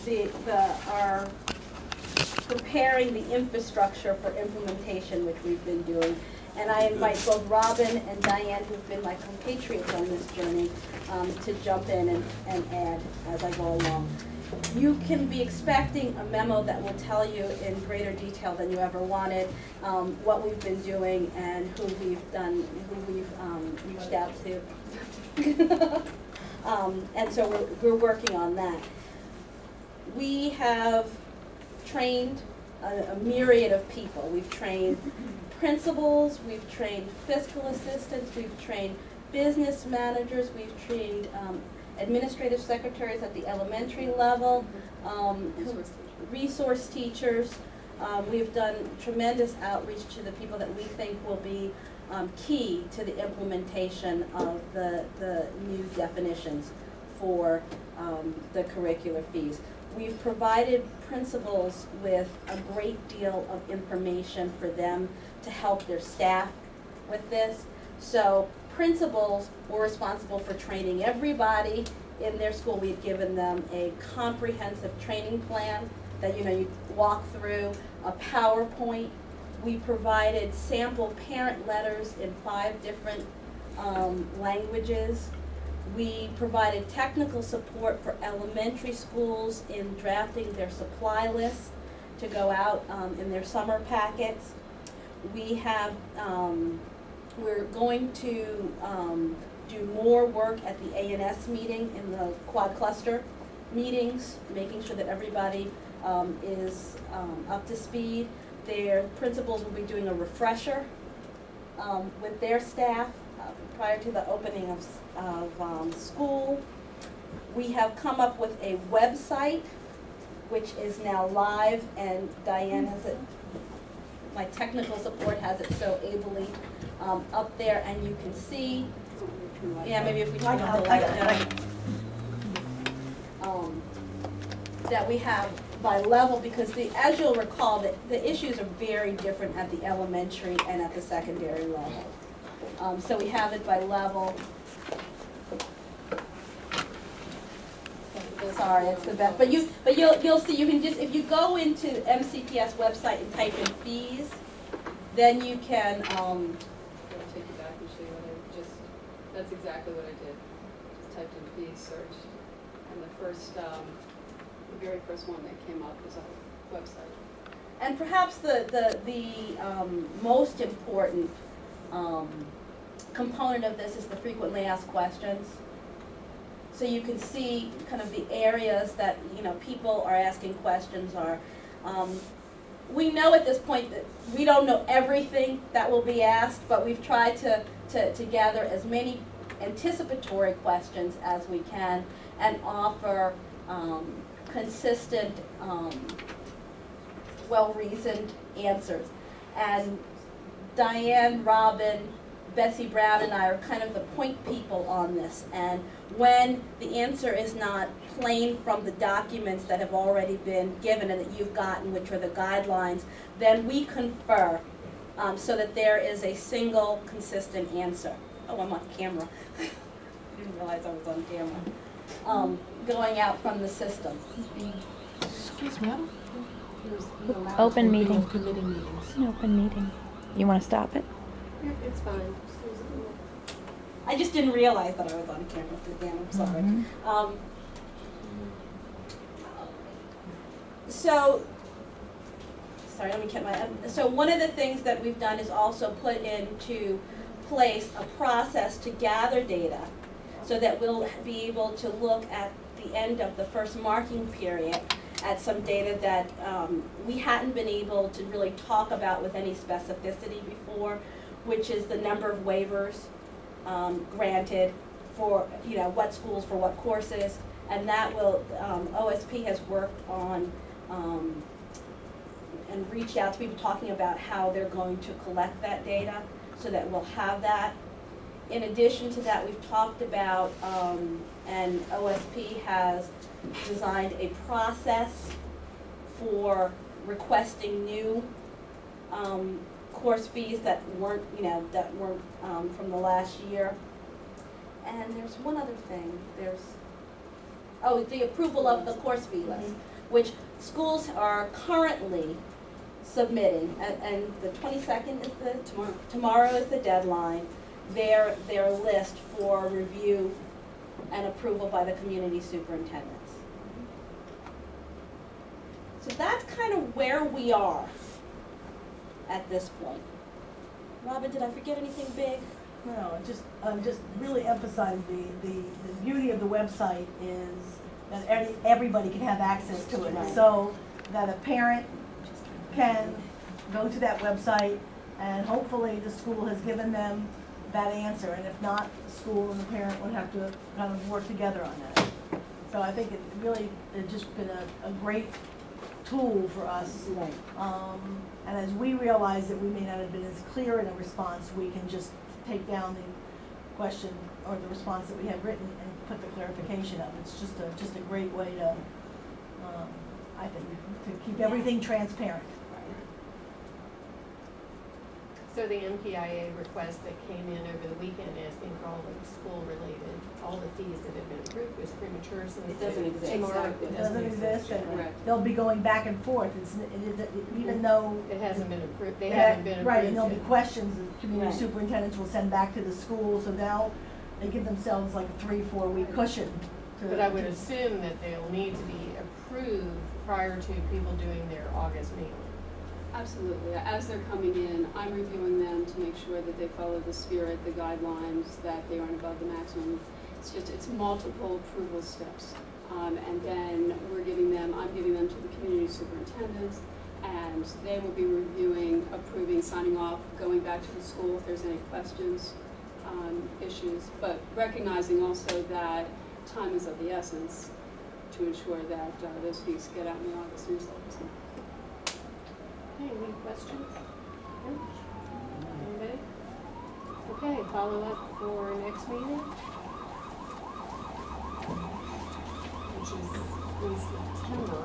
are preparing the infrastructure for implementation, which we've been doing. And I invite both Robin and Diane, who've been my compatriots on this journey, to jump in and add as I go along. You can be expecting a memo that will tell you in greater detail than you ever wanted what we've been doing and who we've done, who we've reached out to. And so we're working on that. We have trained a myriad of people. We've trained principals, we've trained fiscal assistants, we've trained business managers, we've trained administrative secretaries at the elementary level, resource teachers. We've done tremendous outreach to the people that we think will be key to the implementation of the new definitions for the curricular fees. We've provided principals with a great deal of information for them to help their staff with this. So principals were responsible for training everybody in their school. We've given them a comprehensive training plan that you walk through, a PowerPoint. We provided sample parent letters in 5 different languages. We provided technical support for elementary schools in drafting their supply lists to go out in their summer packets. We have, we're going to do more work at the A&S meeting in the quad cluster meetings, making sure that everybody is up to speed. Their principals will be doing a refresher with their staff prior to the opening of school. We have come up with a website which is now live, and Diane has it, my technical support has it so ably up there, and you can see, yeah, maybe if we turn on the light down, that we have by level, because as you'll recall, the issues are very different at the elementary and at the secondary level. So we have it by level. Sorry, it's the best. But you'll see, you can just, if you go into the MCPS website and type in fees, then you can I'll take you back and show you what that's exactly what I did. Just typed in fees, searched, and the very first one that came up was our website. And perhaps the most important component of this is the frequently asked questions. So you can see kind of the areas that people are asking questions are. We know at this point that we don't know everything that will be asked, but we've tried to gather as many anticipatory questions as we can and offer consistent, well-reasoned answers. And Diane, Robin, Betsy Brown, and I are kind of the point people on this. And when the answer is not plain from the documents that have already been given and that you've gotten, which are the guidelines, then we confer so that there is a single, consistent answer. Oh, I'm on camera. I didn't realize I was on camera. Going out from the system. Excuse me. Open meeting. An open meeting. You want to stop it? It's fine. I just didn't realize that I was on camera again. I'm sorry. Mm-hmm. Sorry, let me get my. So one of the things that we've done is also put into place a process to gather data, so that we'll be able to look at the end of the first marking period at some data that we hadn't been able to really talk about with any specificity before, which is the number of waivers granted for what schools for what courses, and that will OSP has worked on and reached out to people talking about how they're going to collect that data, so that we'll have that. In addition to that, we've talked about and OSP has designed a process for requesting new course fees that weren't from the last year. And there's one other thing. Oh, the approval of the course fee list, which schools are currently submitting, and the 22nd is tomorrow is the deadline, their list for review and approval by the community superintendents. So that's kind of where we are at this point. Robin, did I forget anything big? No, just really emphasize the beauty of the website is that everybody can have access to it. Right. So that a parent can go to that website and hopefully the school has given them that answer. And if not, the school and the parent would have to kind of work together on that. So I think it's just been a great tool for us. Right. And as we realize that we may not have been as clear in a response, we can just take down the question or the response that we have written and put the clarification up. It's just a great way to, I think, to keep everything transparent. So the MPIA request that came in over the weekend asking for all of the school-related, all the fees that have been approved was premature since It doesn't exist. tomorrow. Exactly. It doesn't exist, and Correct. they'll be going back and forth. Even though It hasn't been approved, they haven't been approved right, and there'll be yet. questions that community Right. superintendents will send back to the school. So now they give themselves like a 3-4 week cushion. But I would assume that they'll need to be approved prior to people doing their August meeting. Absolutely. As they're coming in, I'm reviewing them to make sure that they follow the spirit, the guidelines, that they aren't above the maximum. It's multiple approval steps. And then I'm giving them to the community superintendents, and they will be reviewing, approving, signing off, going back to the school if there's any questions, issues, but recognizing also that time is of the essence to ensure that those fees get out in the August newsletters. Okay, any questions? Anybody? Okay, follow up for next meeting, which is in September.